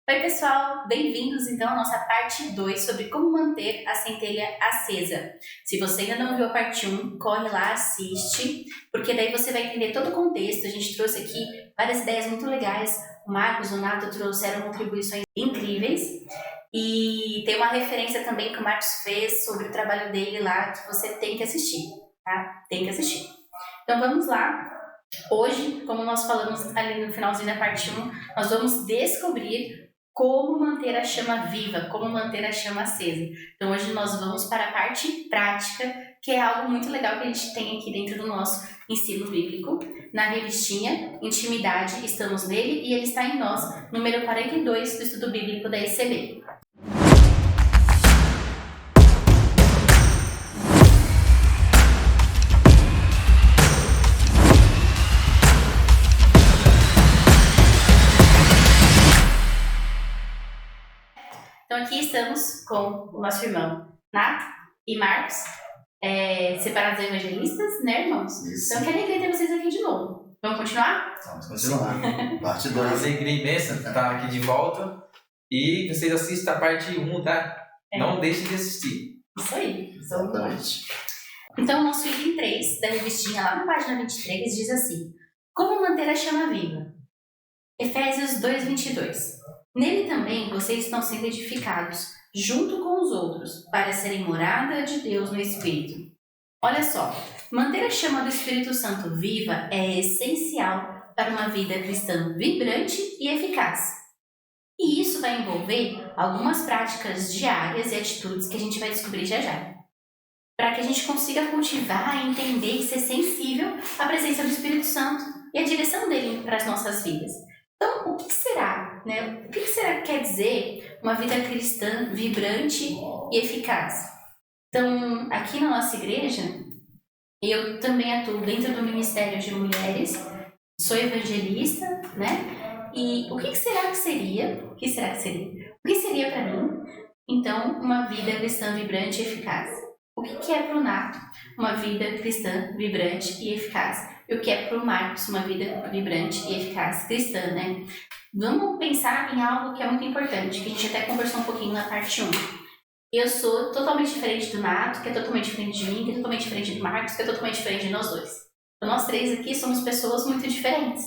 Oi pessoal, bem-vindos então à nossa parte 2 sobre como manter a centelha acesa. Se você ainda não viu a parte 1, corre lá, assiste, porque daí você vai entender todo o contexto. A gente trouxe aqui várias ideias muito legais, o Marcos, o Nato trouxeram contribuições incríveis e tem uma referência também que o Marcos fez sobre o trabalho dele lá que você tem que assistir, tá? Tem que assistir. Então vamos lá. Hoje, como nós falamos ali no finalzinho da parte 1, nós vamos descobrir como manter a chama viva, como manter a chama acesa. Então hoje nós vamos para a parte prática, que é algo muito legal que a gente tem aqui dentro do nosso ensino bíblico, na revistinha Intimidade, estamos nele, e ele está em nós, número 42 do estudo bíblico da ECB. Então aqui estamos com o nosso irmão Nato e Marcos, separados evangelistas, né, irmãos? Isso. Então que alegria ter vocês aqui de novo. Vamos continuar? Vamos continuar. Parte 2. Uma alegria imensa estar aqui de volta. E vocês assistam a parte 1, tá? Não deixem de assistir. Isso aí. Exatamente. Então o nosso item 3 da revistinha, lá na página 23, diz assim: como manter a chama viva? Efésios 2:22. Nele também vocês estão sendo edificados, junto com os outros, para serem morada de Deus no Espírito. Olha só, manter a chama do Espírito Santo viva é essencial para uma vida cristã vibrante e eficaz. E isso vai envolver algumas práticas diárias e atitudes que a gente vai descobrir já já. Para que a gente consiga cultivar, entender e ser sensível à presença do Espírito Santo e à direção dele para as nossas vidas. Então, o que será, né? O que será que quer dizer uma vida cristã vibrante e eficaz? Então, aqui na nossa igreja, eu também atuo dentro do Ministério de Mulheres, sou evangelista, né? E o que será que seria? O que seria para mim, então, uma vida cristã vibrante e eficaz? O que é para o Nato uma vida cristã vibrante e eficaz? E o que é para o Marcos uma vida vibrante e eficaz cristã, né? Vamos pensar em algo que é muito importante, que a gente até conversou um pouquinho na parte 1. Eu sou totalmente diferente do Nato, que é totalmente diferente de mim, que é totalmente diferente do Marcos, que é totalmente diferente de nós dois. Então, nós três aqui somos pessoas muito diferentes,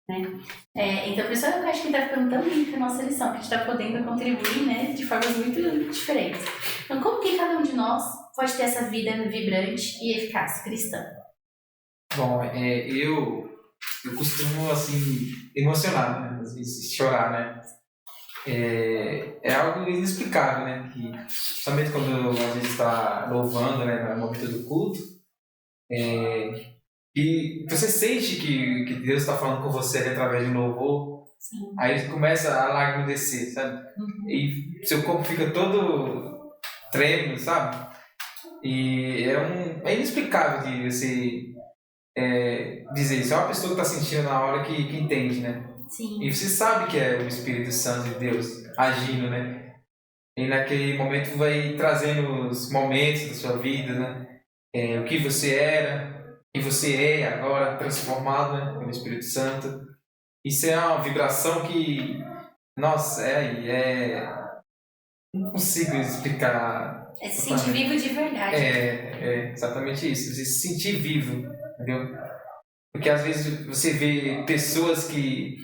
né? Então, por isso eu acho que está ficando tão linda a nossa lição, que a gente está podendo contribuir, né, de formas muito diferentes. Então, como que cada um de nós pode ter essa vida vibrante e eficaz cristã? Bom, eu costumo, assim, emocionar, né? Às vezes chorar, né? É algo inexplicável, né? Que, principalmente quando a gente está louvando, né, no momento do culto, e você sente que Deus está falando com você ali através de um louvor. Sim. Aí começa a lágrima descer, sabe? Uhum. E seu corpo fica todo trêmulo, sabe? E é inexplicável de você dizer isso. É uma pessoa que está sentindo na hora que entende, né? Sim. E você sabe que é o Espírito Santo de Deus agindo, né? E naquele momento vai trazendo os momentos da sua vida, né? O que você era, o que você é agora, transformado, né, pelo Espírito Santo. Isso é uma vibração que, nossa, não consigo explicar. É se sentir vivo de verdade. É exatamente isso, você se sentir vivo, entendeu? Porque às vezes você vê pessoas que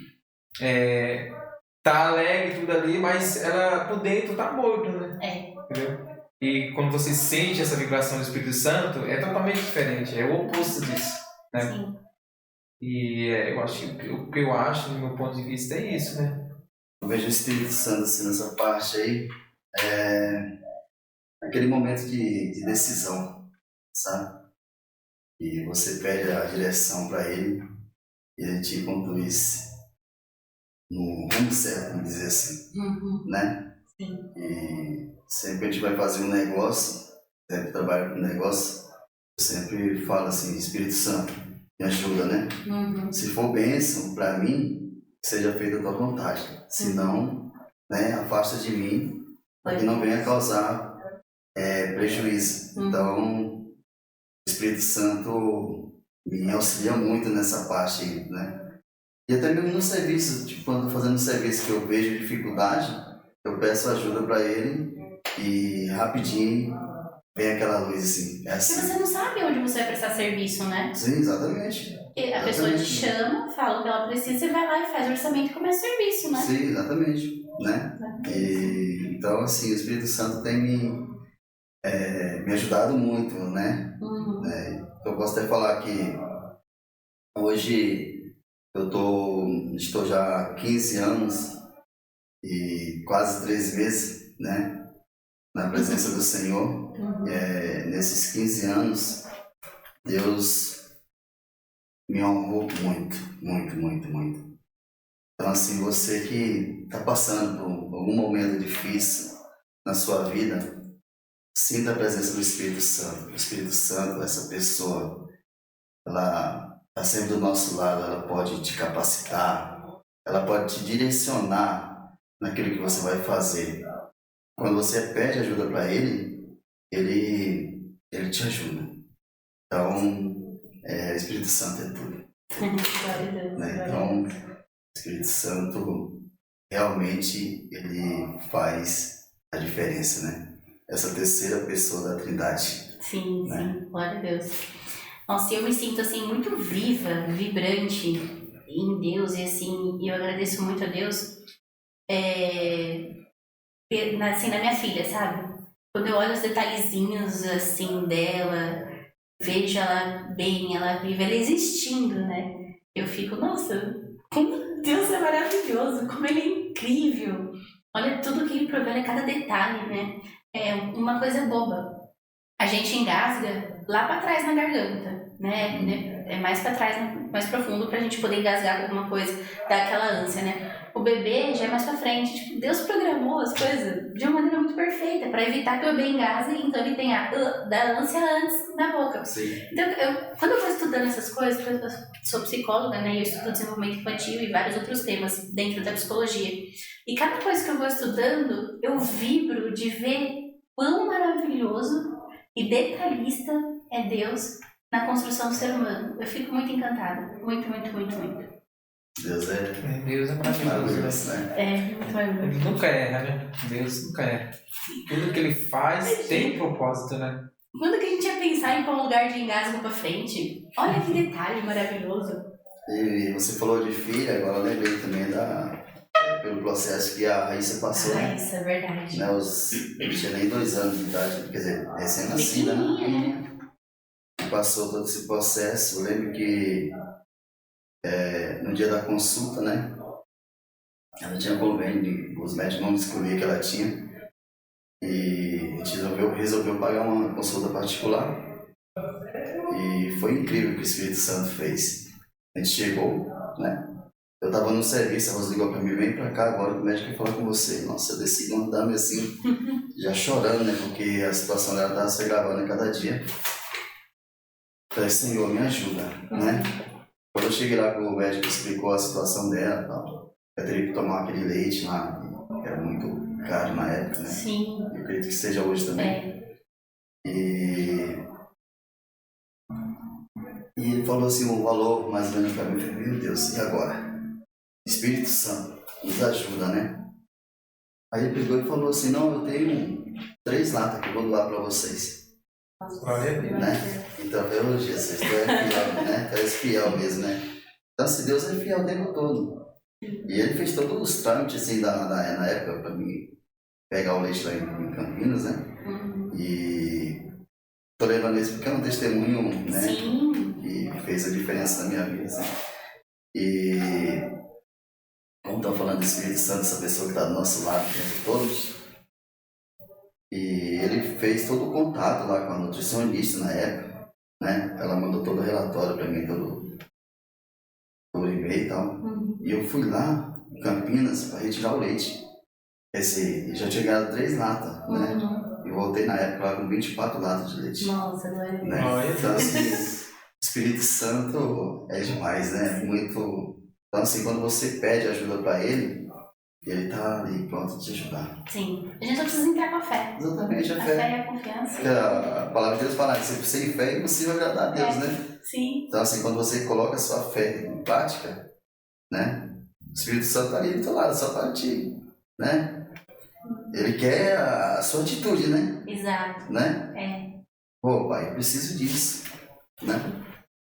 tá alegre tudo ali, mas ela por dentro tá morto, né? Entendeu? E quando você sente essa vibração do Espírito Santo, é totalmente diferente, é o oposto disso, né? Sim. E eu acho, o que eu acho, do meu ponto de vista, é isso, né? Eu vejo o Espírito Santo assim, nessa parte aí, aquele momento de decisão, sabe? E você pede a direção para ele e ele te conduz no rumo certo, vamos dizer assim, né? Sim. E sempre que a gente vai fazer um negócio, sempre trabalho com negócio, eu sempre falo assim, Espírito Santo, me ajuda, né? Se for bênção para mim, seja feita a tua vontade. Se não, né, afasta de mim, para que não venha causar prejuízo. Então, o Espírito Santo me auxilia muito nessa parte, né? E até mesmo no serviço, tipo, quando eu tô fazendo um serviço que eu vejo dificuldade, eu peço ajuda para ele e rapidinho vem aquela luz assim. É Porque assim. você não sabe onde você vai prestar serviço, né? Sim, exatamente. Porque a pessoa te chama, fala o que ela precisa, você vai lá e faz o orçamento e começa o serviço, né? Sim, exatamente. Né? E, então, assim, o Espírito Santo tem me ajudado muito, né? Eu posso até falar que hoje estou já há 15 anos e quase 13 meses, né? Na presença do Senhor. Nesses 15 anos, Deus me honrou muito, muito, muito, muito. Então, assim, você que está passando por algum momento difícil na sua vida, sinta a presença do Espírito Santo. O Espírito Santo, essa pessoa, ela está sempre do nosso lado, ela pode te capacitar, ela pode te direcionar naquilo que você vai fazer. Quando você pede ajuda para ele te ajuda. Então, o Espírito Santo é tudo. Né? Então, o Espírito Santo realmente ele faz a diferença, né? Essa terceira pessoa da Trindade. Sim, né? sim, glória a Deus. Nossa, eu me sinto assim muito viva, vibrante em Deus e assim, eu agradeço muito a Deus assim, na minha filha, sabe? Quando eu olho os detalhezinhos assim dela, vejo ela bem, ela viva, ela existindo, né? Eu fico, nossa, como Deus é maravilhoso, como Ele é incrível. Olha tudo que Ele provê, olha cada detalhe, né? É uma coisa boba. A gente engasga lá pra trás na garganta, né? É mais pra trás, mais profundo pra gente poder engasgar com alguma coisa, dar aquela ânsia, né? O bebê já é mais pra frente. Tipo, Deus programou as coisas de uma maneira muito perfeita pra evitar que o bebê engasgue, então ele tenha da ânsia antes na boca. Sim. Então, quando eu vou estudando essas coisas, porque eu sou psicóloga, né? E eu estudo desenvolvimento infantil e vários outros temas dentro da psicologia. E cada coisa que eu vou estudando, eu vibro de ver quão maravilhoso e detalhista é Deus na construção do ser humano. Eu fico muito encantada. Muito, muito, muito, muito. Deus Deus é maravilhoso, né? Muito maravilhoso. Ele nunca erra, né? Deus nunca erra. Tudo que ele faz tem propósito, né? Quando que a gente ia pensar em pôr um lugar de engasgo pra frente? Olha que detalhe maravilhoso. E você falou de filha, agora eu lembrei também pelo processo que a Raíssa passou, né? Isso é verdade. Né? Não tinha nem 2 anos de idade, quer dizer, recém-nascida, né? Passou todo esse processo. Eu lembro que no dia da consulta, né? Ela tinha convênio, os médicos não descobriam que ela tinha. E a gente resolveu pagar uma consulta particular. E foi incrível o que o Espírito Santo fez. A gente chegou, né? Eu tava no serviço, a Rosa ligou pra mim, vem pra cá agora, o médico quer falar com você. Nossa, eu desci no andame assim, já chorando, né? Porque a situação dela tava se agravando a cada dia. Falei, Senhor, me ajuda, né? Quando eu cheguei lá, o médico explicou a situação dela e tal. Eu teria que tomar aquele leite lá, que era muito caro na época, né? Sim. Eu acredito que seja hoje também. E ele falou assim, um valor mais ou menos pra mim. Eu falei, meu Deus, e agora? Espírito Santo, nos ajuda, né? Aí ele pegou e falou assim, não, eu tenho 3 latas que eu vou doar pra vocês. Glória a Deus. Né? Então, meu Jesus, tu é fiel, né? Tu és fiel mesmo, né? Então, assim, Deus é fiel o tempo todo. E ele fez todos os trâmites, assim, na época, pra mim pegar o leite lá em Campinas, né? E tô lembrando isso porque é um testemunho, né? Sim. Que fez a diferença na minha vida, assim. E como estão falando do Espírito Santo, essa pessoa que está do nosso lado, de todos, e ele fez todo o contato lá com a nutricionista na época, né? Ela mandou todo o relatório para mim, todo por e-mail e tal. E eu fui lá em Campinas para retirar o leite. Já tinha ganhado 3 latas, né? E voltei na época lá com 24 latas de leite. Nossa, glória a Deus. Né? Então, assim, o Espírito Santo é demais, né? Muito. Então, assim, quando você pede ajuda para ele tá ali pronto te ajudar. Sim. A gente só precisa entrar com a fé. Exatamente, a A fé. fé e a confiança. Porque a palavra de Deus fala que sem fé é impossível agradar a Deus, né? Sim. Então, assim, quando você coloca a sua fé em prática, né? O Espírito Santo está ali do teu lado, só para ti, né? Ele quer a sua atitude, né? Exato. Né? Pô, pai, eu preciso disso, né?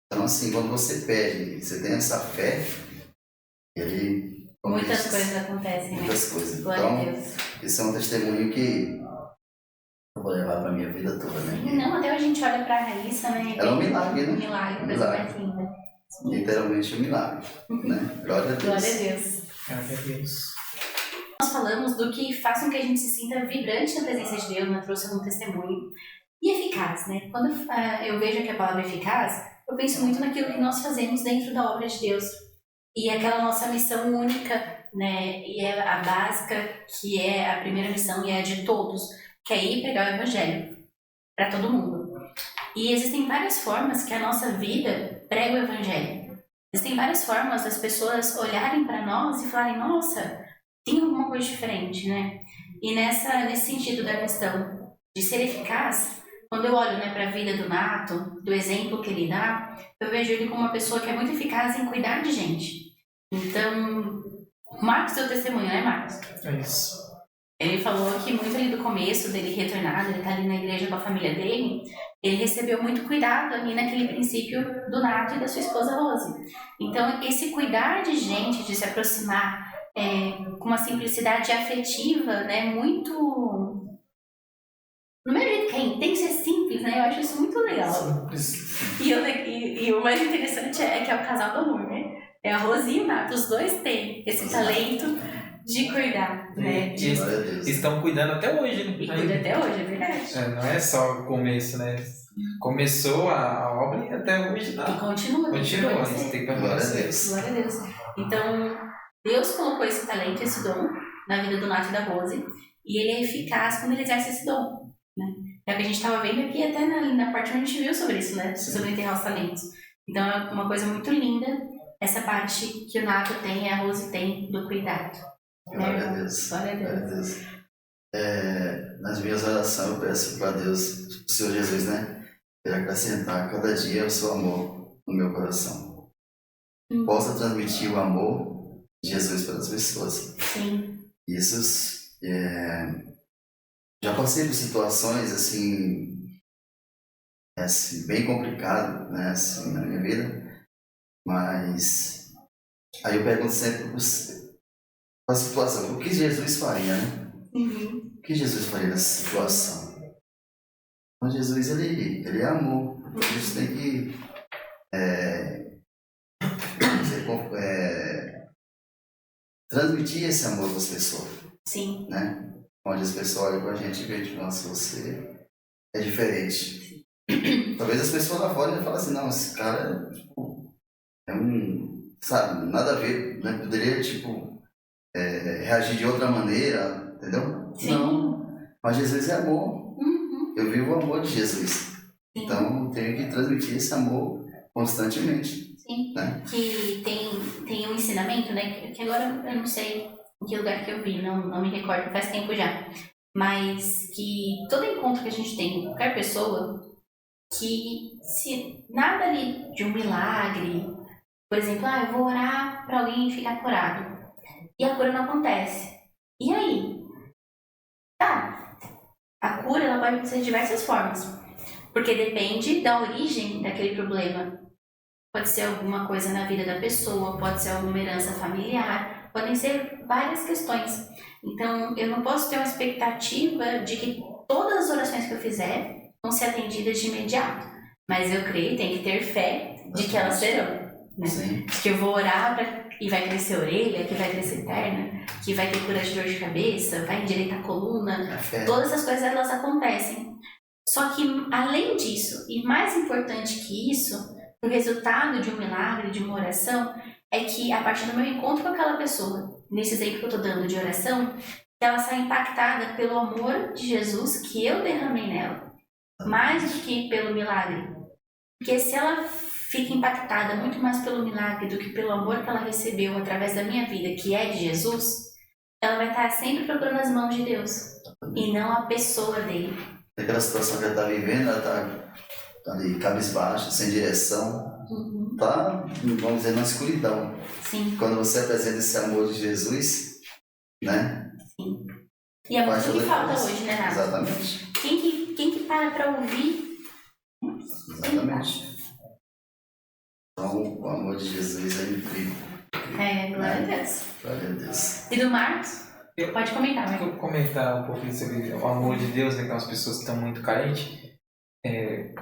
Então, assim, quando você pede, você tem essa fé, ele... Muitas coisas acontecem, né? Muitas coisas. Glória então, a Deus. Esse é um testemunho que eu vou levar para minha vida toda, né? Não, até hoje a gente olha para a Raíssa, né? Ela é um milagre, né? Um milagre, coisa mais linda. Literalmente um milagre, né? Glória a Deus. Glória a Deus. Glória a Deus. Nós falamos do que faz com que a gente se sinta vibrante na presença de Deus, né? Trouxe algum testemunho. E eficaz, né? Quando eu vejo que a palavra é eficaz, eu penso muito naquilo que nós fazemos dentro da obra de Deus. E aquela nossa missão única, né? E é a básica, que é a primeira missão e é a de todos, que é ir pregar o Evangelho para todo mundo. E existem várias formas que a nossa vida prega o Evangelho. Existem várias formas das pessoas olharem para nós e falarem, nossa, tem alguma coisa diferente, né? E nesse sentido da questão de ser eficaz, quando eu olho, né, para a vida do Nato, do exemplo que ele dá, eu vejo ele como uma pessoa que é muito eficaz em cuidar de gente. Então, Marcos deu testemunho, né, Marcos? É isso. Ele falou que muito ali do começo dele retornado, ele tá ali na igreja com a família dele, ele recebeu muito cuidado ali naquele princípio do Nato e da sua esposa Rose. Então, esse cuidar de gente, de se aproximar com uma simplicidade afetiva, né, muito... No mesmo jeito que é intenso, é simples, né? Eu acho isso muito legal. Simples. E o mais interessante é que é o casal do amor, né? É a Rose e o Nato, os dois têm esse talento de cuidar, né? E estão cuidando até hoje, né? E cuida até hoje, é verdade. Não é só o começo, né? Começou a obra e até hoje tá. E continua. Continua, isso tem que acontecer. Glória a Deus. Então, Deus colocou esse talento, esse dom na vida do Nato e da Rose, e ele é eficaz quando ele exerce esse dom. Né? É o que a gente estava vendo aqui, até na parte onde a gente viu sobre isso, né? Sobre enterrar os talentos. Então é uma coisa muito linda essa parte que o Nato tem e a Rose tem do cuidado. Glória a Deus. Glória a Deus. Nas minhas orações eu peço para Deus, o Senhor Jesus, né? Ele acrescentar cada dia o seu amor no meu coração. Possa transmitir o amor de Jesus para as pessoas. Sim. Isso já passei por situações assim bem complicadas, né, assim, na minha vida, mas aí eu pergunto sempre a situação, o que Jesus faria, né? Uhum. O que Jesus faria nessa situação? Então Jesus, ele é amor, a gente tem que transmitir esse amor para as pessoas. Sim. Né? Onde as pessoas olham pra gente e veem, nossa, você é diferente. Talvez as pessoas lá fora falam assim, não, esse cara sabe, nada a ver, né? Poderia, reagir de outra maneira, entendeu? Sim. Não, mas Jesus é amor. Uhum. Eu vivo o amor de Jesus. Sim. Então, eu tenho que transmitir esse amor constantemente. Sim. Né? Que tem um ensinamento, né? Que agora eu não sei em que lugar que eu vi, não me recordo, faz tempo já. Mas que todo encontro que a gente tem com qualquer pessoa, que se nada ali de um milagre, por exemplo, eu vou orar para alguém ficar curado, e a cura não acontece. E aí? Tá, a cura ela pode ser de diversas formas, porque depende da origem daquele problema. Pode ser alguma coisa na vida da pessoa, pode ser alguma herança familiar, podem ser várias questões. Então, eu não posso ter uma expectativa de que todas as orações que eu fizer vão ser atendidas de imediato. Mas eu creio, tenho que ter fé de que elas serão. Né? Sim. Que eu vou orar e vai crescer a orelha, que vai crescer perna, que vai ter cura de dor de cabeça, vai endireitar a coluna. Todas essas coisas elas acontecem. Só que, além disso, e mais importante que isso, o resultado de um milagre, de uma oração, é que a partir do meu encontro com aquela pessoa, nesse exemplo que eu estou dando de oração, que ela sai impactada pelo amor de Jesus que eu derramei nela, mais do que pelo milagre. Porque se ela fica impactada muito mais pelo milagre do que pelo amor que ela recebeu através da minha vida, que é de Jesus, ela vai estar sempre procurando as mãos de Deus e não a pessoa dele. Aquela situação que ela está vivendo, ela está ali cabisbaixa, sem direção, tá, vamos dizer, na escuridão. Sim. Quando você apresenta esse amor de Jesus, né? Sim. E é muito o que falta hoje, né, Rafa? Exatamente. Quem que para pra ouvir? Exatamente. Então, o amor de Jesus é incrível. Glória a Deus. Glória a Deus. E do Marcos? Pode comentar, né? Vou comentar um pouquinho sobre o amor de Deus, né? Que tem umas pessoas que estão muito carentes.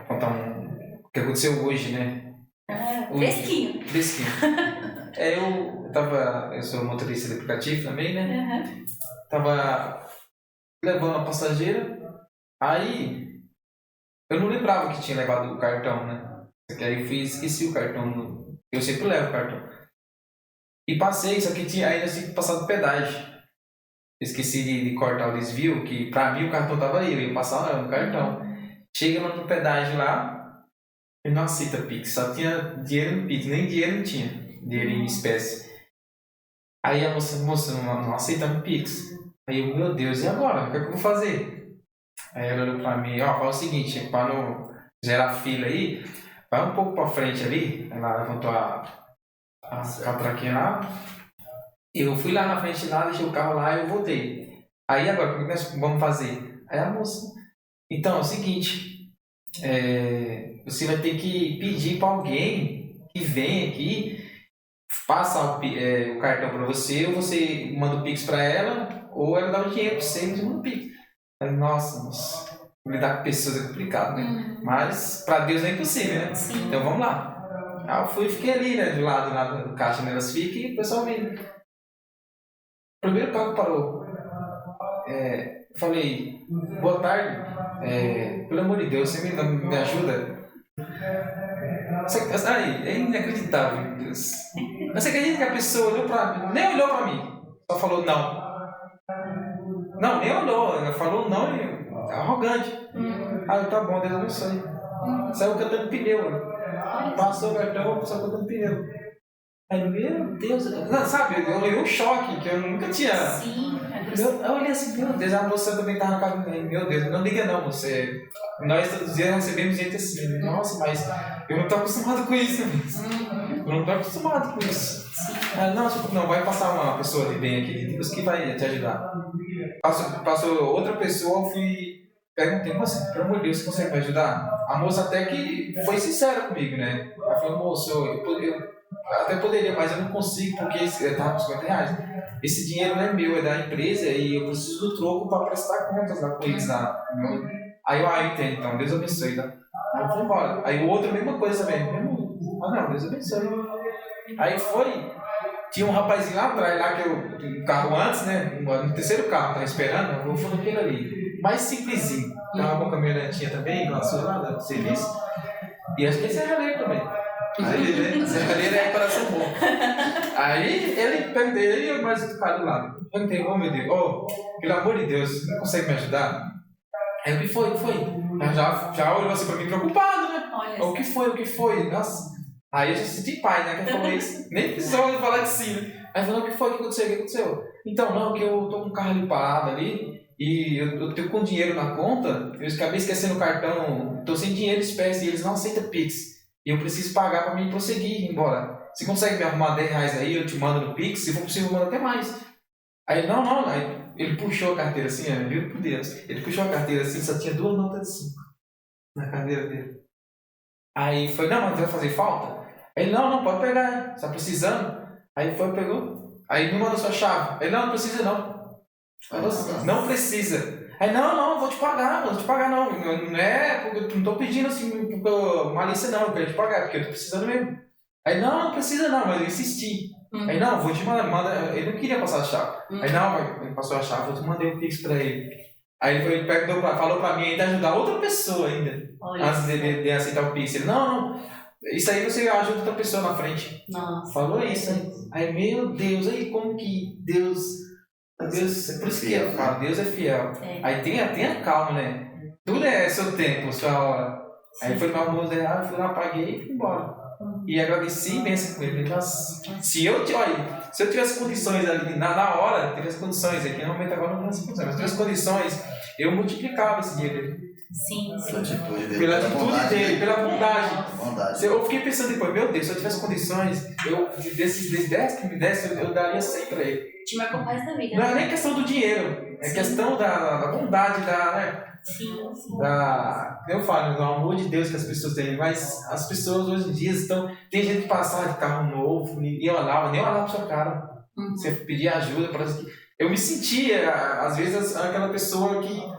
Contar o que aconteceu hoje, né? Fresquinho. Eu sou motorista de aplicativo também, né? Tava levando a passageira, aí eu não lembrava que tinha levado o cartão, né? Só que aí esqueci o cartão, eu sempre levo o cartão. E passei, só que ainda tinha passado o pedágio. Esqueci de cortar o desvio, que pra mim o cartão tava aí, eu ia passar o cartão. Chega no pedágio lá, e não aceita Pix, só tinha dinheiro no Pix, nem dinheiro não tinha, dinheiro em espécie. Aí a moça não aceita no Pix. Aí eu, meu Deus, e agora? O que é que eu vou fazer? Aí ela olhou pra mim, fala o seguinte, para não gerar fila aí, vai um pouco pra frente ali. Ela levantou a catraquinha lá. Eu fui lá na frente lá, deixei o carro lá e eu voltei. Aí agora, o que nós vamos fazer? Aí a moça, então é o seguinte, você vai ter que pedir para alguém que venha aqui, passa o cartão para você, ou você manda o Pix para ela, ou ela dá o dinheiro para você e manda o Pix. Aí, nossa, lidar com pessoas é complicado, né? Mas para Deus é impossível, né? Sim. Então vamos lá. Aí eu fui e fiquei ali, né, do lado do caixa, né, elas ficam e o pessoal vem. O primeiro carro parou. Eu falei, boa tarde, pelo amor de Deus, você me ajuda? É inacreditável, meu Deus. Você acredita que a pessoa nem olhou pra mim, só falou não. Não, nem olhou, ela falou não, arrogante. Aí tá bom, Deus abençoe. Saiu cantando pneu, passou o cartão, saiu cantando pneu. Aí, meu Deus, não, sabe, eu levei um choque que eu nunca tinha. Sim, eu olhei assim, meu Deus, a moça também estava na casa dele. Meu Deus, não liga não, você. Nós todos os dias recebemos gente assim. Nossa, mas eu não estou acostumado com isso. Eu não estou acostumado com isso. Não, vai passar uma pessoa de bem aqui de Deus que vai te ajudar. Passou outra pessoa, eu fui. Perguntei, moça, pelo amor de Deus, você consegue me ajudar? A moça até que foi sincera comigo, né? Ela falou, moço, eu até poderia, mas eu não consigo porque eu estava com R$50. Esse dinheiro não é meu, é da empresa e eu preciso do troco para prestar contas lá com eles lá. Aí eu entendo, então, Deus abençoe. Tá? Aí eu fui embora. Aí o outro, a mesma coisa também. Não, Deus abençoe. Aí foi. Tinha um rapazinho lá atrás, lá que o carro antes, né? No terceiro carro, tava esperando, eu fui naquele ali. Mais simplesinho. Tava com a caminhonetinha também, lá do serviço. E acho que esse é serralheiro também. Aí, né? Serralheiro é coração bom. Aí ele perguntei, e mais outro cara do lado. Perguntei, meu Deus, pelo amor de Deus, você não consegue me ajudar? Aí o que foi? Já olhou assim pra mim preocupado, né? O que foi? Nossa. Aí eu já senti pai, né? Que falou isso. Nem precisou falar de si, né? Aí falou, o que aconteceu? Então, não, que eu tô com um carro ali parado ali e eu tô com dinheiro na conta, eu acabei esquecendo o cartão, tô sem dinheiro em espécie e eles não aceitam Pix. E eu preciso pagar pra mim prosseguir ir embora. Você consegue me arrumar R$10 aí, eu te mando no Pix, se for possível eu mando até mais. Aí não, aí ele puxou a carteira assim, juro por Deus. Ele puxou a carteira assim, só tinha 2 notas de 5 na carteira dele. Aí foi, não, mas vai fazer falta? Ele, não, pode pegar, você tá precisando? Aí foi, pegou. Aí me mandou sua chave. Ele, não precisa não. Não precisa. Aí, não, vou te pagar não. Não é, porque eu não tô pedindo assim, malícia não, eu quero te pagar, porque eu tô precisando mesmo. Aí, não precisa não, mas eu insisti. Aí, não, vou te mandar, ele não queria passar a chave. Aí, não, ele passou a chave, eu te mandei o Pix pra ele. Aí ele falou pra mim ainda ajudar outra pessoa ainda. Antes de aceitar o Pix. Ele, não, isso aí você ajuda outra pessoa na frente. Nossa. Falou isso, hein? Aí, meu Deus, aí como que Deus, por isso que eu falo, Deus é fiel. Aí tenha calma, né? Tudo é seu tempo, sua hora. Aí foi pra R$1, eu fui lá, paguei e fui embora. e agradeci imenso com ele. Nossa, se eu tivesse condições ali na hora, tivesse condições, aqui no momento agora não tenho condições, mas se tivesse condições, eu multiplicava esse dia dele. Sim. Pela atitude dele, pela bondade. Bondade. Eu fiquei pensando depois, meu Deus, se eu tivesse condições, desses 10 que me desse, eu daria 100 para ele. Te marcou o resto da vida. Não é nem questão do dinheiro, é questão da bondade, né? Sim. Eu falo, do amor de Deus que as pessoas têm, mas as pessoas hoje em dia estão. Tem gente que passava de carro novo, ninguém olhava, nem olhava pro seu cara. Você pedia ajuda, parece que. Eu me sentia, às vezes, aquela pessoa que.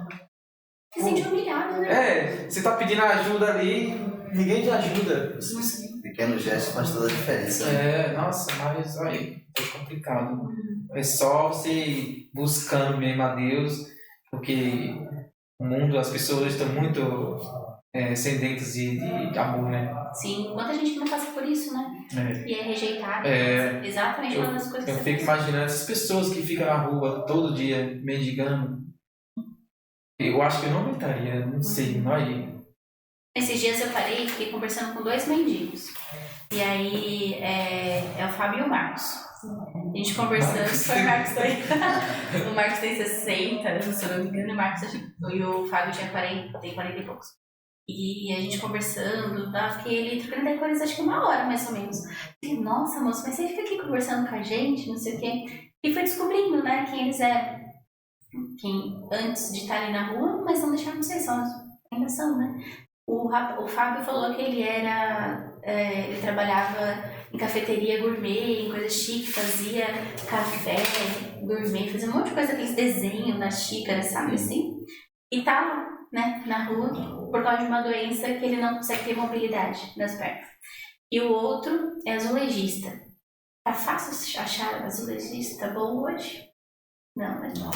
Se sente humilhado, né? Você tá pedindo ajuda ali, ninguém te ajuda. Pequeno gesto faz toda a diferença. Nossa, mas aí é complicado. É só você buscando mesmo a Deus, porque o mundo, as pessoas estão muito sedentas de amor, né? Sim, quanta gente não passa por isso, né? E é rejeitada. Exatamente uma das coisas que eu fico imaginando essas pessoas que ficam na rua todo dia mendigando. Eu acho que eu não aguentaria, não sei, não aí. Esses dias eu parei e fiquei conversando com 2 mendigos. E aí é o Fábio e o Marcos. A gente conversando, o Marcos o Marcos tem 60, se eu não me engano, e o Fábio tinha 40 e poucos. E a gente conversando, fiquei ali trocando ideia com eles, acho que 1 hora mais ou menos. E, nossa, moço, mas você fica aqui conversando com a gente, não sei o quê. E foi descobrindo, né, quem eles eram. Quem, antes de estar ali na rua, mas não deixaram de ser, ainda são, né? O Fábio falou que ele ele trabalhava em cafeteria gourmet, em coisa chique, fazia café gourmet, fazia um monte de coisa, aqueles desenhos nas xícaras, sabe assim? E tava, né, na rua por causa de uma doença que ele não consegue ter mobilidade nas pernas. E o outro é azulejista. Tá fácil achar azulejista bom hoje? Não, mas não.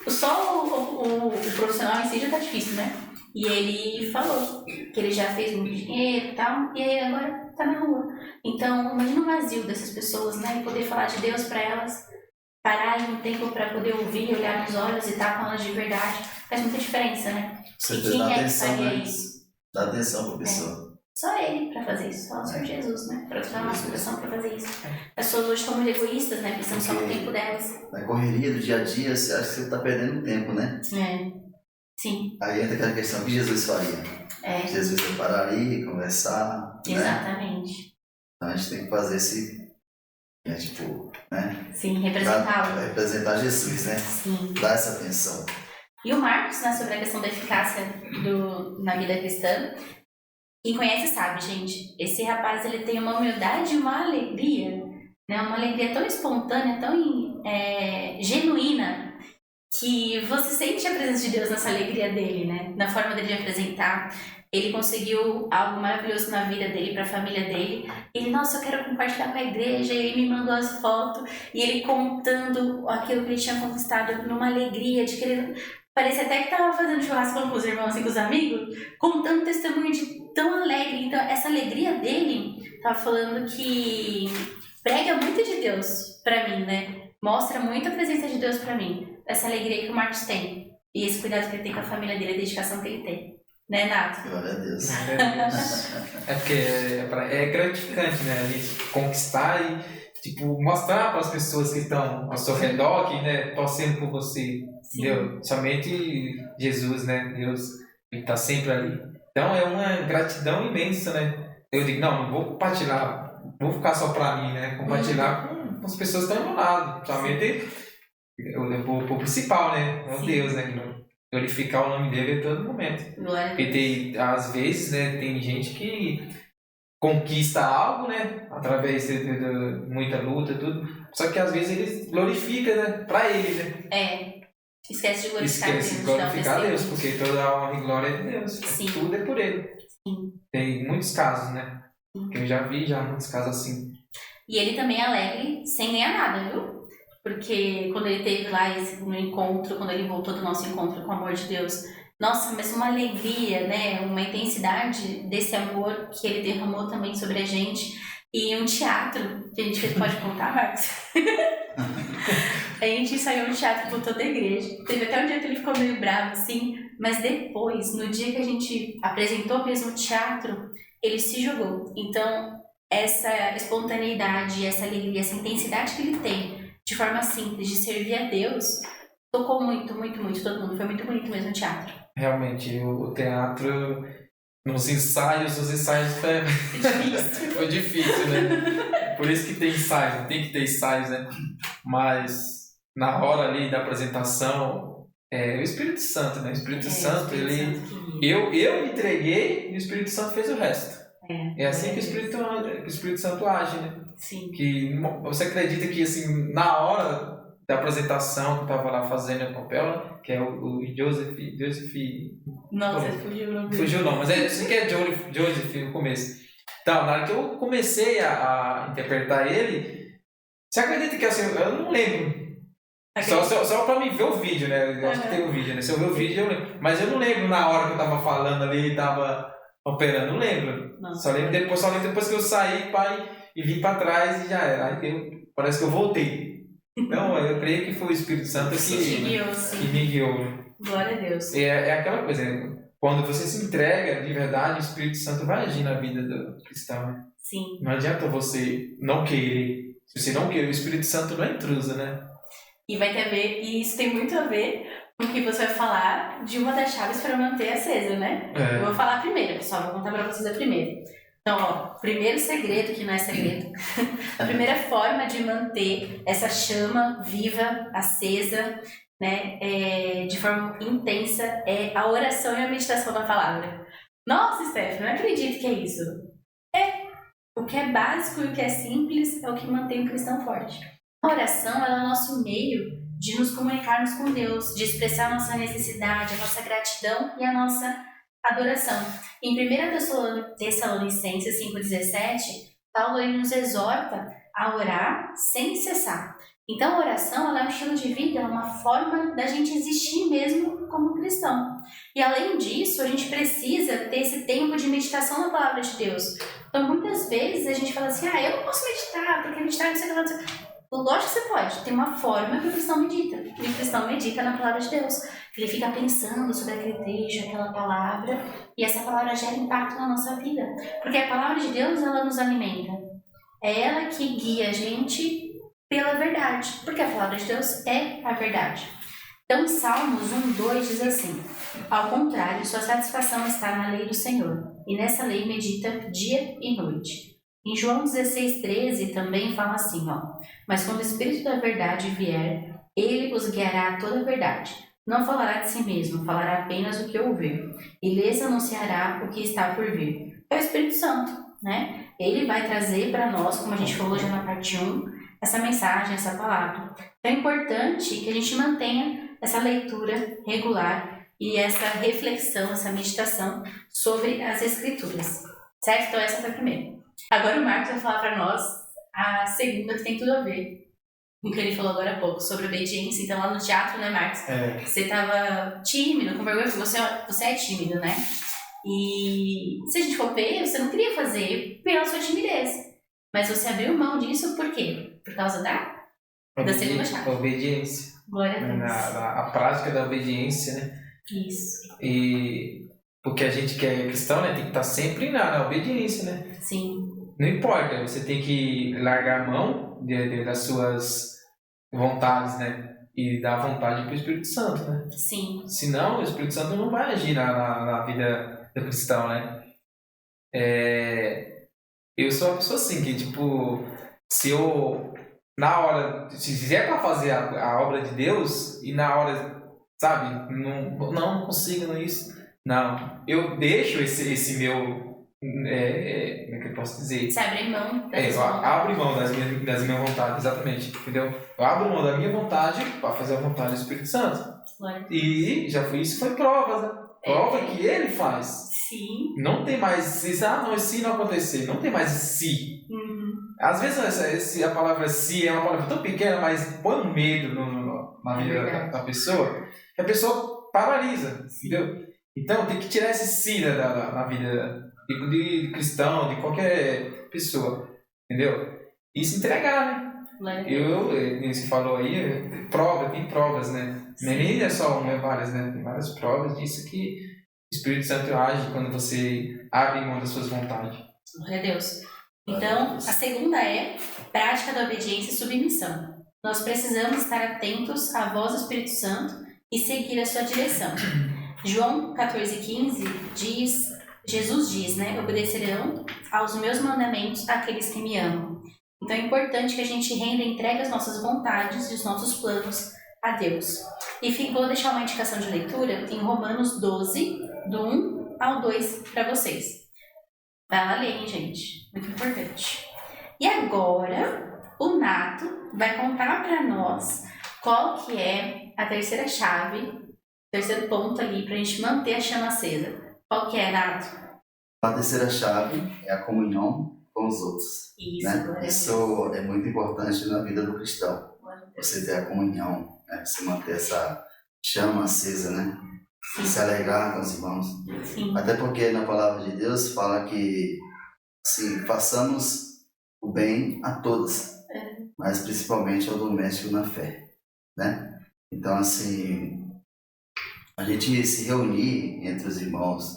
Só o profissional em si já tá difícil, né? E ele falou que ele já fez muito dinheiro e tal, e aí agora tá na rua. Então, imagina o vazio dessas pessoas, né? E poder falar de Deus pra elas, parar em um tempo pra poder ouvir, olhar nos olhos e estar com elas de verdade. Faz muita diferença, né? Você e quem é atenção, que faria né? isso? Dá atenção pra pessoa. Só ele pra fazer isso, só o Senhor Jesus, né? Pra usar a nossa coração pra fazer isso. As pessoas hoje estão muito egoístas, né? Pensando só no tempo delas. Na correria do dia a dia, você acha que você tá perdendo tempo, né? Sim. Aí entra aquela questão que Jesus faria. Jesus ia parar ali, conversar. Exatamente. Né? Então a gente tem que fazer esse. né? Sim, representá-lo. Representar Jesus, né? Sim. Dar essa atenção. E o Marcos, né, sobre a questão da eficácia na vida cristã. Quem conhece sabe, gente. Esse rapaz, ele tem uma humildade e uma alegria, né? Uma alegria tão espontânea, tão genuína, que você sente a presença de Deus nessa alegria dele, né? Na forma dele de apresentar. Ele conseguiu algo maravilhoso na vida dele, para a família dele. Ele, nossa, eu quero compartilhar com a igreja. E ele me mandou as fotos. E ele contando aquilo que ele tinha conquistado numa alegria de querer... Parecia até que estava fazendo churrasco com os irmãos, assim, com os amigos. Contando testemunho de tão alegre. Então, essa alegria dele, tava falando que prega muito de Deus para mim, né? Mostra muito a presença de Deus para mim. Essa alegria que o Marcos tem. E esse cuidado que ele tem com a família dele, a dedicação que ele tem. Né, Nato? Glória a Deus. Porque é gratificante, né? A gente conquistar e mostrar para as pessoas que estão ao seu redor, que, né, torcendo por você. Entendeu? Somente Jesus, né? Deus, ele está sempre ali. Então é uma gratidão imensa, né? Eu digo, não vou compartilhar, não vou ficar só para mim, né? Compartilhar com as pessoas que estão ao meu lado. Somente o principal, né? É o Deus, né? Glorificar o nome dele a todo momento. Porque às vezes, né, tem gente que conquista algo, né, através de muita luta e tudo, só que às vezes eles glorificam, né, pra ele, né. Esquece de glorificar Deus, porque toda a honra e glória é de Deus. Sim. Tudo é por ele. Sim. Tem muitos casos, né, que eu já vi muitos casos assim. E ele também é alegre sem ganhar nada, viu? Porque quando ele teve lá no encontro, quando ele voltou do nosso encontro com o amor de Deus, nossa, mas uma alegria, né? Uma intensidade desse amor que ele derramou também sobre a gente. E um teatro que a gente pode contar, Marcos? A gente ensaiou um teatro por toda a igreja. Teve até um dia que ele ficou meio bravo, assim. Mas depois, no dia que a gente apresentou mesmo o teatro, ele se jogou. Então, essa espontaneidade, essa alegria, essa intensidade que ele tem, de forma simples, de servir a Deus, tocou muito, muito, muito todo mundo. Foi muito bonito mesmo o teatro. Realmente, o teatro, os ensaios foi difícil, né? Por isso que tem ensaios, tem que ter ensaios, né? Mas na hora ali da apresentação, o Espírito Santo, né? O Espírito Santo, eu me entreguei e o Espírito Santo fez o resto. É assim que o Espírito Santo age, né? Sim. Que você acredita que, assim, na hora da apresentação que eu tava lá fazendo o papel, que é o Joseph... Nossa, fugiu o nome. Fugiu não, mas isso que é Joseph no começo. Então, na hora que eu comecei a interpretar ele, você acredita que, assim, eu não lembro. Só pra mim ver o vídeo, né? Eu acho que tem o vídeo, né? Se eu ver o vídeo, eu lembro. Mas eu não lembro na hora que eu tava falando ali e tava operando, não lembro. Nossa, só lembro depois que eu saí, pai, e vim pra trás e já era. Aí parece que eu voltei. Então, eu creio que foi o Espírito Santo que me guiou. Glória a Deus. É aquela coisa, né? Quando você se entrega de verdade, o Espírito Santo vai agir na vida do cristão, né? Sim. Não adianta você não querer. Se você não querer, o Espírito Santo não é intrusa, né? E vai ter a ver, e isso tem muito a ver com o que você vai falar de uma das chaves para manter acesa, né? Eu vou falar primeiro, pessoal, vou contar para vocês a primeira. Então, ó, primeiro segredo, que não é segredo, a primeira forma de manter essa chama viva, acesa, né, de forma intensa, é a oração e a meditação da palavra. Nossa, Steph, não acredito que é isso. O que é básico e o que é simples é o que mantém o cristão forte. A oração é o nosso meio de nos comunicarmos com Deus, de expressar a nossa necessidade, a nossa gratidão e a nossa adoração. Em 1 Tessalonicenses 5,17, Paulo ele nos exorta a orar sem cessar. Então a oração ela é um estilo de vida, é uma forma da gente existir mesmo como cristão. E além disso, a gente precisa ter esse tempo de meditação na palavra de Deus. Então muitas vezes a gente fala assim, eu não posso meditar, porque meditar não sei o que. Lógico que você pode, tem uma forma que o cristão medita. E o cristão medita na palavra de Deus. Ele fica pensando sobre aquele trecho, aquela palavra, e essa palavra gera impacto na nossa vida. Porque a palavra de Deus, ela nos alimenta. É ela que guia a gente pela verdade, porque a palavra de Deus é a verdade. Então, Salmos 1:2 diz assim: ao contrário, sua satisfação está na lei do Senhor, e nessa lei medita dia e noite. Em João 16:13 também fala assim, mas quando o Espírito da verdade vier, ele os guiará a toda a verdade. Não falará de si mesmo, falará apenas o que ouviu, e lhes anunciará o que está por vir. É o Espírito Santo, né? Ele vai trazer para nós, como a gente falou já na parte 1, essa mensagem, essa palavra. Então é importante que a gente mantenha essa leitura regular e essa reflexão, essa meditação sobre as Escrituras. Certo? Então essa foi a primeira. Agora o Marcos vai falar para nós a segunda, que tem tudo a ver com o que ele falou agora há pouco, sobre obediência. Então lá no teatro, né, Marcos? Você estava tímido, com vergonha, porque você é tímido, né? E se a gente for ver, você não queria fazer pela sua timidez. Mas você abriu mão disso por quê? Por causa da segunda chave. Obediência. Glória a Deus. A prática da obediência, né? Isso. E porque a gente que é cristão, né, tem que estar sempre na obediência, né? Sim. Não importa, você tem que largar a mão das suas vontades, né? E dar vontade para o Espírito Santo, né? Sim. Senão, o Espírito Santo não vai agir na vida do cristão, né? Eu sou uma pessoa assim, que tipo, se eu, na hora, se é para fazer a obra de Deus, e na hora, sabe, não consigo isso, não, eu deixo esse meu, como é que eu posso dizer? Você abre mão eu abro mão das minhas vontades, exatamente, entendeu? Eu abro mão da minha vontade para fazer a vontade do Espírito Santo. E isso foi prova, né? Prova que ele faz. Sim. Não tem mais se não acontecer, não tem mais se. Uhum. Às vezes a palavra se é uma palavra tão pequena, mas põe um medo na vida da pessoa, que a pessoa paralisa, entendeu? Então tem que tirar esse se na vida de cristão, de qualquer pessoa, entendeu? E se entregar, né? Você falou aí, tem provas, né? Nem é só uma, é várias, né? Tem várias provas disso que O Espírito Santo age quando você abre mão das suas vontades. Glória a Deus. Então, a segunda é prática da obediência e submissão. Nós precisamos estar atentos à voz do Espírito Santo e seguir a sua direção. João 14,15 diz, Jesus diz, né? Obedecerão aos meus mandamentos aqueles que me amam. Então é importante que a gente renda e entregue as nossas vontades e os nossos planos a Deus. E vou deixar uma indicação de leitura em Romanos 12, do 1 ao 2 para vocês. Vai lá ler, hein, gente? Muito importante. E agora, o Nato vai contar para nós qual que é a terceira chave, o terceiro ponto ali para a gente manter a chama acesa. Qual que é, Nato? A terceira chave é a comunhão com os outros. Isso, né? Isso é muito importante na vida do cristão. Você ter a comunhão, né? Você manter essa chama acesa, né? E se alegrar com os irmãos. Sim. Até porque na palavra de Deus fala que assim, façamos o bem a todos, mas principalmente ao doméstico na fé, né? Então, assim, a gente se reunir entre os irmãos,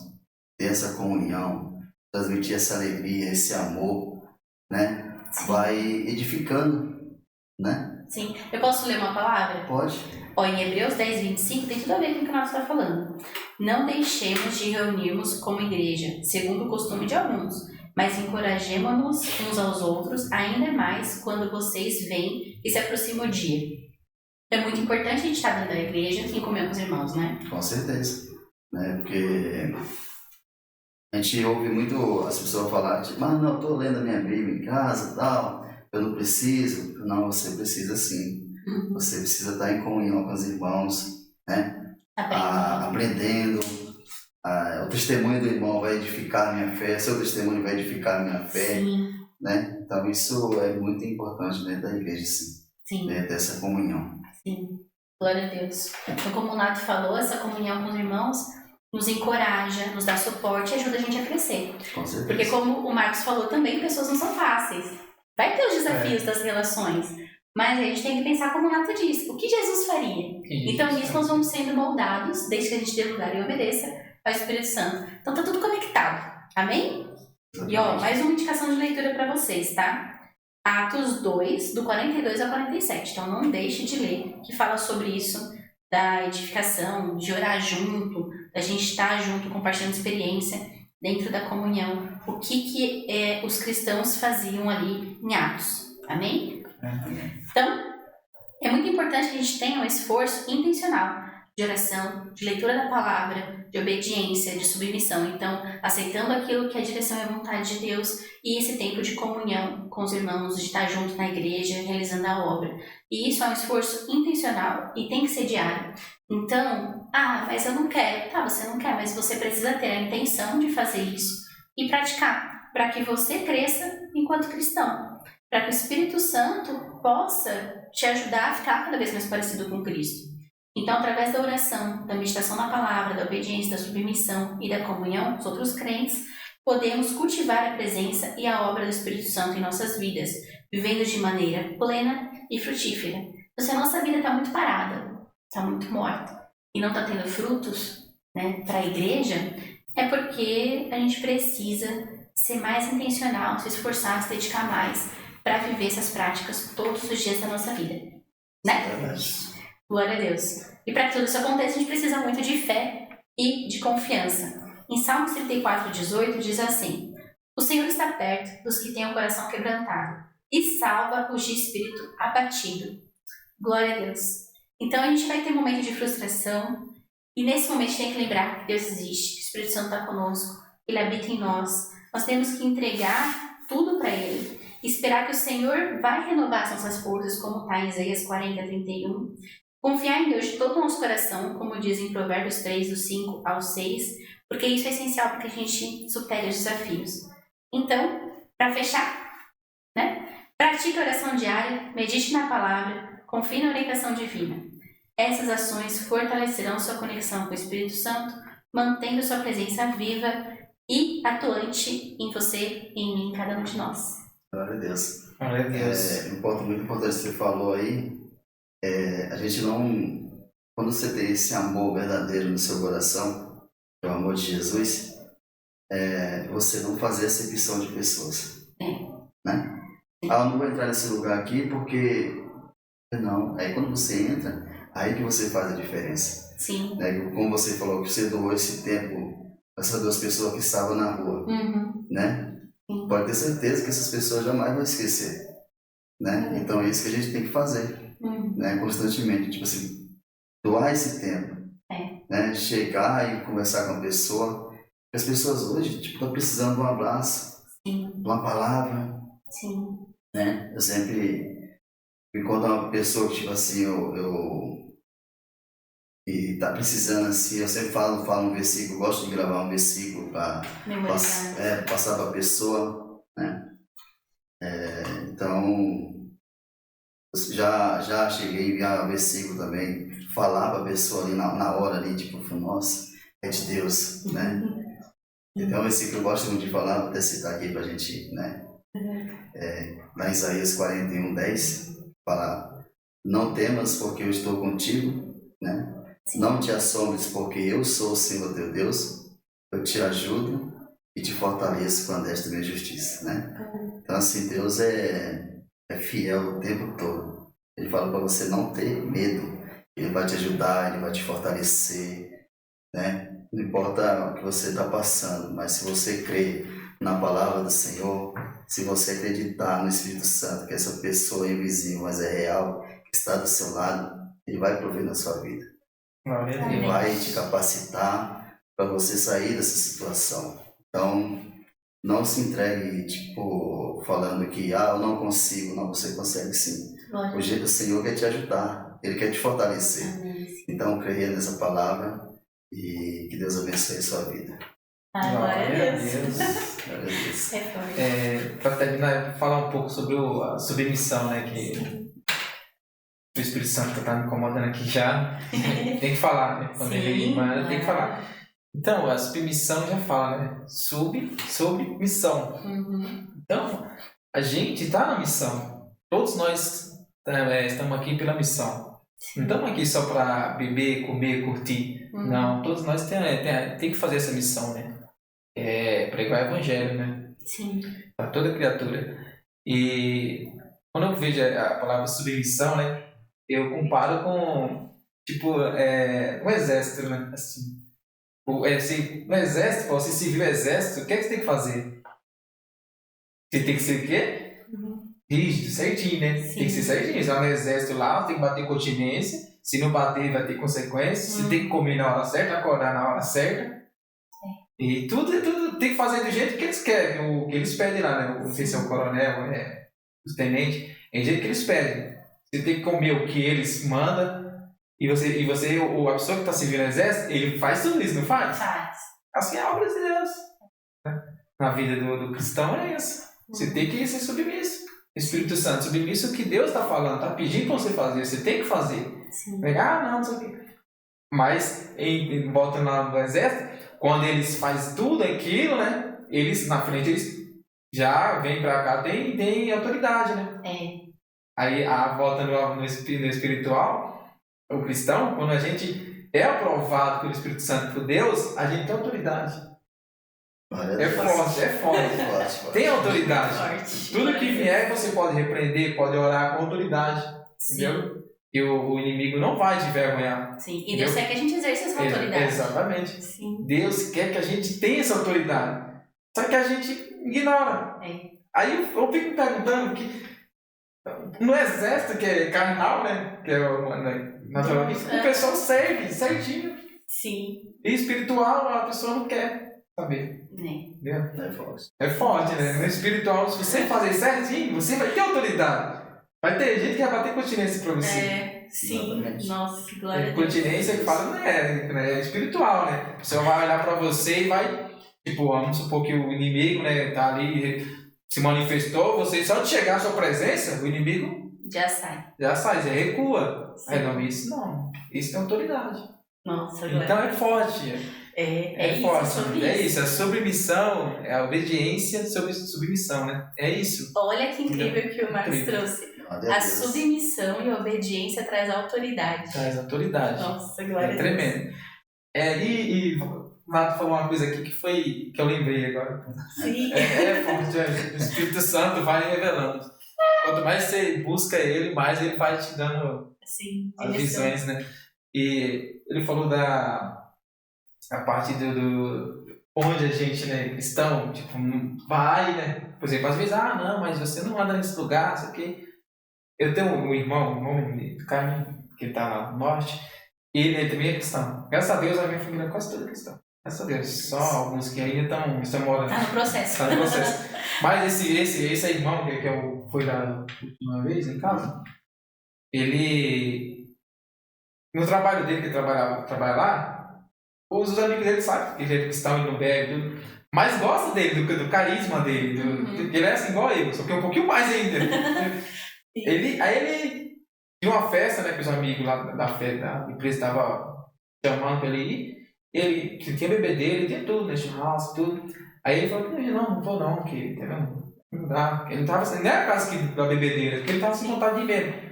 ter essa comunhão, transmitir essa alegria, esse amor, né? Sim. Vai edificando, né? Sim. Eu posso ler uma palavra? Pode. Em Hebreus 10, 25, tem tudo a ver com o que nós estamos falando. Não deixemos de reunirmos como igreja, segundo o costume de alguns, mas encorajemo-nos uns aos outros, ainda mais quando vocês veem e se aproxima o dia. É muito importante a gente estar dentro da igreja em comer com os irmãos, né? Com certeza. Né? Porque a gente ouve muito as pessoas falar, tipo, não, eu estou lendo a minha Bíblia em casa e tal, eu não preciso. Não, você precisa sim. Você precisa estar em comunhão com os irmãos, né? Aprendendo. O testemunho do irmão vai edificar a minha fé, seu testemunho vai edificar a minha fé. Sim. Né? Então isso é muito importante dentro da igreja, sim. Sim. Dentro dessa comunhão. Sim. Glória a Deus. Então, como o Nato falou, essa comunhão com os irmãos nos encoraja, nos dá suporte e ajuda a gente a crescer. Com certeza. Porque como o Marcos falou também, pessoas não são fáceis. Vai ter os desafios das relações. Mas a gente tem que pensar como o Nato disse, o que Jesus faria? Então nisso nós vamos sendo moldados, desde que a gente dê lugar e obedeça ao Espírito Santo. Então tá tudo conectado, amém? E mais uma indicação de leitura para vocês, tá? Atos 2, do 42 ao 47, então não deixe de ler, que fala sobre isso, da edificação, de orar junto, da gente estar junto, compartilhando experiência dentro da comunhão, o que os cristãos faziam ali em Atos, amém? Então, é muito importante que a gente tenha um esforço intencional de oração, de leitura da palavra, de obediência, de submissão. Então, aceitando aquilo que a direção e a vontade de Deus e esse tempo de comunhão com os irmãos, de estar junto na igreja, realizando a obra. E isso é um esforço intencional e tem que ser diário. Então, mas eu não quero. Tá, você não quer, mas você precisa ter a intenção de fazer isso e praticar, para que você cresça enquanto cristão. Para que o Espírito Santo possa te ajudar a ficar cada vez mais parecido com Cristo. Então, através da oração, da meditação na palavra, da obediência, da submissão e da comunhão com os outros crentes, podemos cultivar a presença e a obra do Espírito Santo em nossas vidas, vivendo de maneira plena e frutífera. Então, se a nossa vida está muito parada, está muito morta, e não está tendo frutos, né, para a igreja, é porque a gente precisa ser mais intencional, se esforçar, se dedicar mais, para viver essas práticas todos os dias da nossa vida, né? Glória a Deus. E para que tudo isso aconteça, a gente precisa muito de fé e de confiança. Em Salmos 34, 18, diz assim: o Senhor está perto dos que têm o coração quebrantado e salva os de espírito abatido. Glória a Deus. Então a gente vai ter um momento de frustração e nesse momento a gente tem que lembrar que Deus existe, que o Espírito Santo está conosco, Ele habita em nós. Nós temos que entregar tudo para Ele. Esperar que o Senhor vai renovar as nossas forças, como está em Isaías 40, 31. Confiar em Deus de todo o nosso coração, como diz em Provérbios 3, do 5 ao 6, porque isso é essencial para que a gente supere os desafios. Então, para fechar, né? Pratique a oração diária, medite na palavra, confie na orientação divina. Essas ações fortalecerão sua conexão com o Espírito Santo, mantendo sua presença viva e atuante em você e em mim, cada um de nós. Glória a Deus. Glória a Deus. Um ponto muito importante que você falou aí, a gente não... Quando você tem esse amor verdadeiro no seu coração, que é o amor de Jesus, é você não fazer acepção de pessoas. Né? Eu não vou entrar nesse lugar aqui porque... Não, aí quando você entra, aí que você faz a diferença. Sim. Né? Como você falou, que você doou esse tempo para essas 2 pessoas que estavam na rua. Né? Pode ter certeza que essas pessoas jamais vão esquecer. Né? Então é isso que a gente tem que fazer. Né? Constantemente, tipo assim, doar esse tempo. Né? Chegar e conversar com a pessoa. As pessoas hoje estão precisando de um abraço, de uma palavra. Né? Eu sempre, quando uma pessoa que tipo assim, e tá precisando assim, eu sempre falo um versículo, gosto de gravar um versículo para passar para a pessoa. Né? Então, já cheguei a enviar um versículo também, falar para a pessoa ali na hora ali, tipo, nossa, é de Deus, né? Então, um versículo que eu gosto muito de falar, vou até citar aqui para a gente, né? Lá em Isaías 41:10, fala: não temas porque eu estou contigo, né? Não te assombres porque eu sou o Senhor teu Deus, eu te ajudo e te fortaleço com a destra minha justiça, né? Então, assim, Deus é fiel o tempo todo. Ele fala para você não ter medo. Ele vai te ajudar, ele vai te fortalecer, né? Não importa o que você está passando, mas se você crer na palavra do Senhor, se você acreditar no Espírito Santo, que essa pessoa é invisível, mas é real, que está do seu lado, ele vai prover na sua vida. Ele vai te capacitar para você sair dessa situação. Então, não se entregue, tipo, falando que eu não consigo. Não, você consegue sim. O jeito do Senhor quer te ajudar, Ele quer te fortalecer. Então, creia nessa palavra e que Deus abençoe a sua vida. Glória a Deus. Glória a Deus. Para terminar, falar um pouco sobre a submissão, né? Que o Espírito Santo está me incomodando aqui já. Tem que falar, né? Quando ele manda, tem que falar. Então, a submissão já fala, né? Submissão. Então, a gente está na missão. Todos nós estamos aqui pela missão. Não estamos aqui só para beber, comer, curtir. Não, todos nós tem que fazer essa missão, né? Pregar o evangelho, né? Sim. Para toda criatura. E quando eu vejo a palavra submissão, né? Eu comparo com, tipo, um exército, né? Assim, no exército, para você servir o exército, o que é que você tem que fazer? Você tem que ser o quê? Rígido, certinho, né? Tem que ser certinho. Você vai no exército lá, tem que bater continência. Se não bater, vai ter consequências. Você tem que comer na hora certa, acordar na hora certa. E tudo tem que fazer do jeito que eles querem, o que eles pedem lá, né? Não sei se é o coronel, os tenentes, é do jeito que eles pedem. Você tem que comer o que eles mandam. E você, a pessoa que está servindo no exército, ele faz tudo isso, não faz? Faz. Assim é a obra de Deus. Na vida do cristão é isso. Você tem que ser submisso. Espírito Santo, submisso o que Deus está falando, está pedindo para você fazer, você tem que fazer. Não sei o quê. Mas, voltando lá no exército, quando eles fazem tudo aquilo, né? Eles, na frente, eles já vêm para cá, tem autoridade, né? Aí, voltando no espiritual, o cristão, quando a gente é aprovado pelo Espírito Santo por Deus, a gente tem autoridade. É forte. Tem autoridade. Tudo que vier, você pode repreender, pode orar com autoridade. Entendeu? E o inimigo não vai te envergonhar. Sim, e Deus quer que a gente exerça essa autoridade. Exatamente. Sim. Deus quer que a gente tenha essa autoridade. Só que a gente ignora. Aí eu fico me perguntando que no exército, que é carnal, né? Que é naturalmente, o pessoal serve certinho. Sim. E espiritual, a pessoa não quer saber. É forte, né? No espiritual, se você fazer certinho, você vai ter autoridade. Vai ter gente que vai bater continência pra você. Sim. Nossa, que glória a Deus. Continência que fala não é espiritual, né? A pessoa vai olhar pra você e vai... Tipo, vamos supor que o inimigo, né, tá ali, se manifestou, você só de chegar à sua presença, o inimigo... Já sai, você recua. Aí não, isso não. Isso tem autoridade. Nossa, glória. Então é forte. É forte. É isso. A submissão, a obediência sobre submissão, né? É isso. Olha que incrível que o Marcos trouxe. A submissão e a obediência traz autoridade. Traz autoridade. Nossa, glória a Deus. Tremendo. E Nato falou uma coisa aqui que eu lembrei agora. Sim. É forte, o Espírito Santo vai revelando. Quanto mais você busca ele, mais ele vai te dando as visões, né? E ele falou a parte do onde a gente, né, cristão, tipo, vai, né? Por exemplo, às vezes, não, mas você não anda nesse lugar, isso aqui. Eu tenho um irmão, o nome do Carmen, que está lá no norte, e ele também é cristão. Graças a Deus, a minha família é quase toda cristã. Graças a Deus. Só alguns que ainda estão morando. Tá no processo. Tá no processo. Mas esse irmão, que foi da última vez em casa, ele, no trabalho dele, que ele trabalha lá, os amigos dele sabem que ele é cristão, ele não bebe, mas gosta dele, do carisma dele. Ele é assim igual eu, só que um pouquinho mais ainda. Aí ele tinha uma festa, né, que os amigos lá da empresa estavam chamando pra ele ir. Ele tinha bebedeira, ele tinha tudo, né, churrasco, tudo. Aí ele falou, não vou não, que não dá. Ele não tava, não era por causa da bebedeira, porque ele tava sem vontade de beber.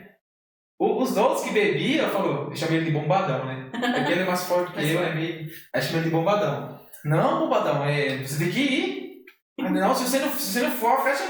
Os outros que bebiam, eu chamei ele de bombadão, né? Porque ele é mais forte que eu, aí chamei ele de bombadão. Não, bombadão, você tem que ir. Não, se você não for, a festa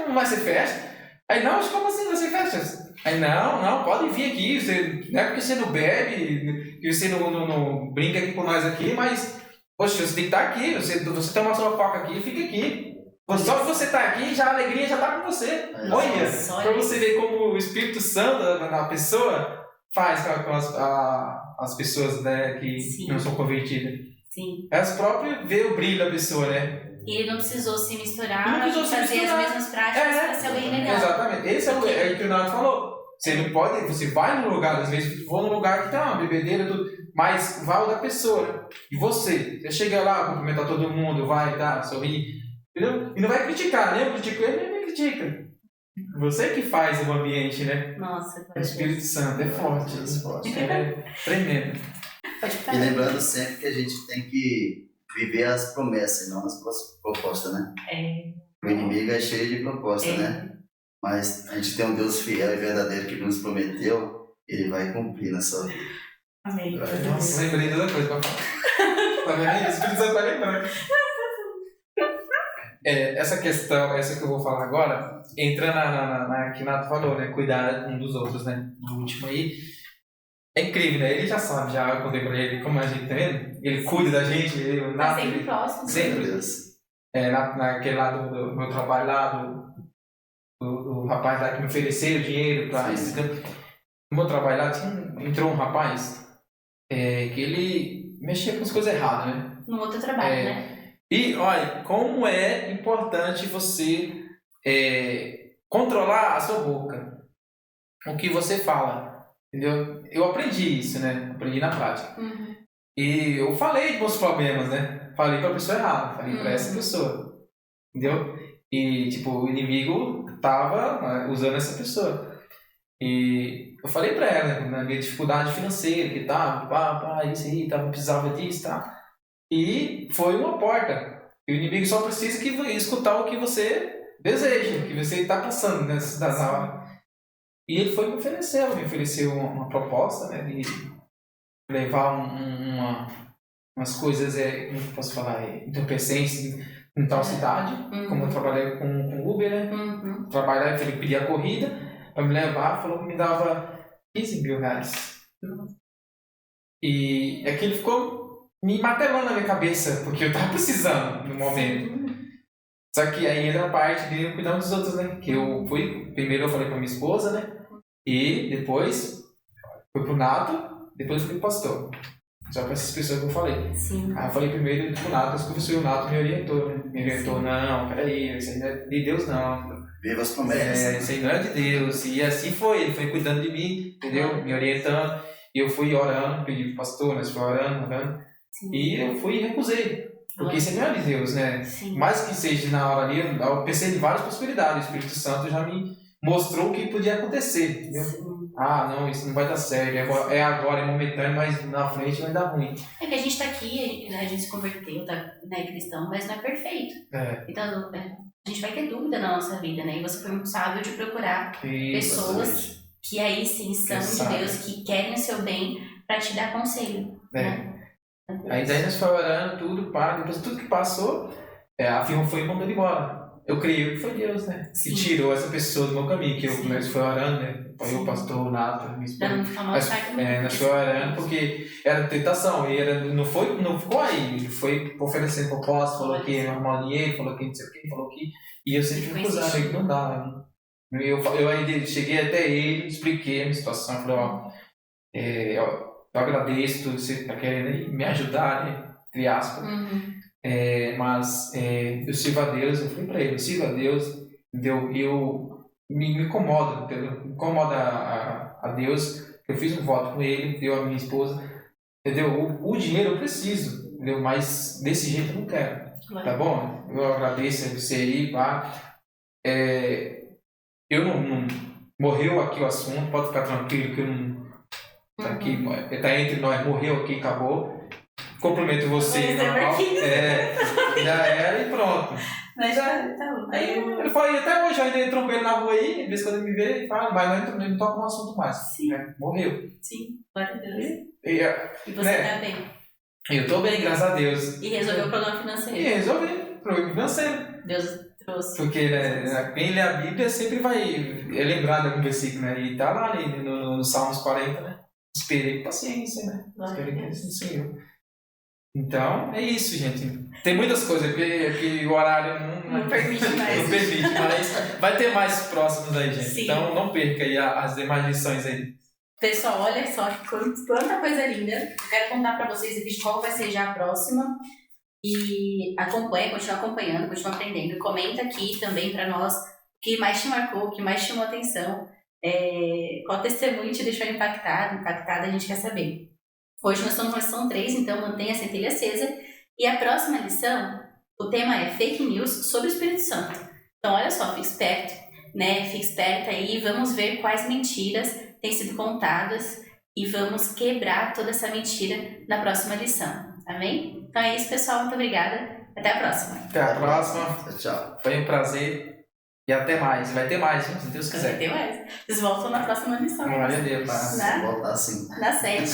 não vai ser festa. Aí, não, como assim vai ser festa? Aí, não, pode vir aqui, não é porque você não bebe, que você não brinca aqui com nós aqui, mas, poxa, você tem que estar aqui, você toma sua coca aqui e fica aqui. Só que você está aqui, já a alegria já está com você. Olha, para você ver como o Espírito Santo na pessoa faz com as pessoas, né, que não são convertidas. Sim. Elas próprias vê o brilho da pessoa, né? E ele não precisou se misturar e fazer as mesmas práticas para ser alguém legal. Exatamente. Esse é o que o Nato falou. Você não pode, você vai num lugar, às vezes vou num lugar que tem uma bebedeira, tudo, mas vai o da pessoa. E você chega lá, cumprimentar todo mundo, vai, sorrir, entendeu? E não vai criticar, né? Eu critico ele, ele me critica. Você que faz o ambiente, né? Nossa, o Espírito Santo é forte. É tremendo. E lembrando sempre que a gente tem que viver as promessas, não as propostas, né? O inimigo é cheio de propostas, né? Mas a gente tem um Deus fiel e verdadeiro que nos prometeu, ele vai cumprir na sua vida. Amém. Nossa, lembrei de outra coisa pra falar. Tá vendo? O Espírito Santo tá lembrando. Essa questão, essa que eu vou falar agora, entra na que o Nato falou, né? Cuidar um dos outros, né? No último aí. É incrível, né? Ele já sabe, já eu contei pra ele como a gente tá vendo. Ele cuida da gente, ele tá sempre próximo. Sempre. Naquele lado do meu trabalho lá, do rapaz lá que me ofereceu dinheiro pra isso. No meu trabalho lá entrou um rapaz que ele mexia com as coisas erradas, né? No outro trabalho, né? E olha, como é importante você controlar a sua boca, o que você fala. Entendeu? Eu aprendi isso, né? Aprendi na prática. E eu falei dos meus problemas, né? Falei pra pessoa errada, falei pra essa pessoa. Entendeu? E, tipo, o inimigo tava usando essa pessoa. E eu falei pra ela, na minha dificuldade financeira, que tava, isso aí, precisava disso, tá? E foi uma porta. E o inimigo só precisa escutar o que você deseja, o que você tá passando nessas horas. E ele me ofereceu uma proposta, né, de levar umas coisas, como eu posso falar, entorpecentes em tal cidade, como eu trabalhei com Uber, né, trabalhar, ele pedia a corrida para me levar, falou que me dava 15 mil reais. E aquilo ficou me martelando na minha cabeça, porque eu tava precisando no momento. Só que aí entra a parte de cuidar dos outros, né, que primeiro eu falei pra minha esposa, né, e depois fui pro Nato, depois fui pro pastor. Só para essas pessoas que eu falei. Sim. Aí eu falei primeiro pro Nato, mas quando o Nato me orientou, né? Me orientou, não, peraí, isso aí não é de Deus não. Viva as promessas. Isso aí não é de Deus. E assim foi, ele foi cuidando de mim, entendeu? Me orientando. E eu fui orando, pedi pro pastor, mas fui orando. Sim. E eu fui e recusei. Porque isso não é de Deus, né? Sim. Mais que seja na hora ali, eu pensei em várias possibilidades. O Espírito Santo já me mostrou o que podia acontecer, entendeu? Sim. Não, isso não vai dar certo, é momentâneo, mas na frente vai dar ruim. É que a gente tá aqui, a gente se converteu, né, cristão, mas não é perfeito. Então, a gente vai ter dúvida na nossa vida, né? E você foi muito sábio de procurar pessoas que aí sim são de Deus, que querem o seu bem, para te dar conselho, né? Aí daí nós foi orando, tudo, pá, depois tudo que passou, a firma foi mandando embora. Eu creio que foi Deus, né? Que tirou essa pessoa do meu caminho, que nós foi orando, né? Eu, o pastor, o Nato, minha esposa. Nós foi orando porque era tentação, e não ficou aí, ele foi oferecendo proposta, falou que ia arrumar dinheiro, falou que não sei o que, falou que. E eu sempre fui acusando, que não dá. Eu ainda cheguei até ele, expliquei a minha situação, falei, eu agradeço tudo que você está querendo me ajudar, né? Entre aspas. Mas eu sirvo a Deus, eu falei para ele, eu sirvo a Deus, entendeu? E me incomoda, entendeu? Me incomoda a Deus. Eu fiz um voto com ele, eu a minha esposa, entendeu? O dinheiro eu preciso, entendeu? Mas desse jeito eu não quero, tá bom? Eu agradeço a você aí, pá. Eu não morreu aqui o assunto, pode ficar tranquilo que eu não tá aqui, tá entre nós, morreu aqui, acabou. Cumprimento você, normal. Já era e pronto. Mas tá bom. Aí ele falou, até hoje eu ainda entrou com ele na rua aí, às vezes quando ele me vê, ele fala, mas não toca no assunto mais. Sim. Né? Morreu. Sim, glória a Deus. E você tá bem? Eu tô bem, graças a Deus. E resolveu o problema financeiro. E resolvi o problema financeiro. Deus trouxe. Porque quem lê a Bíblia sempre vai lembrar de algum versículo, né? E tá lá ali no Salmos 40, né? Esperei com paciência, né? Esperei com paciência no Senhor. Então, é isso, gente. Tem muitas coisas que o horário não permite mais. Não permite, mas vai ter mais próximos aí, gente. Sim. Então, não perca aí as demais lições aí. Pessoal, olha só quanta coisa linda. Eu quero contar pra vocês aqui de qual vai ser já a próxima. E continua acompanhando, continua aprendendo. Comenta aqui também pra nós o que mais te marcou, o que mais te chamou a atenção. Qual testemunho te deixou impactada, a gente quer saber. Hoje nós estamos na lição 3, então mantenha a centelha acesa. E a próxima lição, o tema é Fake News sobre o Espírito Santo. Então olha só, fique esperto, né? Fique esperta aí, vamos ver quais mentiras têm sido contadas e vamos quebrar toda essa mentira na próxima lição. Amém? Então é isso, pessoal. Muito obrigada. Até a próxima. Até a próxima. Tchau. Foi um prazer. E até mais. Vai ter mais, se Deus quiser. Vai ter mais. Vocês voltam na próxima lição. Glória a Deus. Voltar sim. Na 7.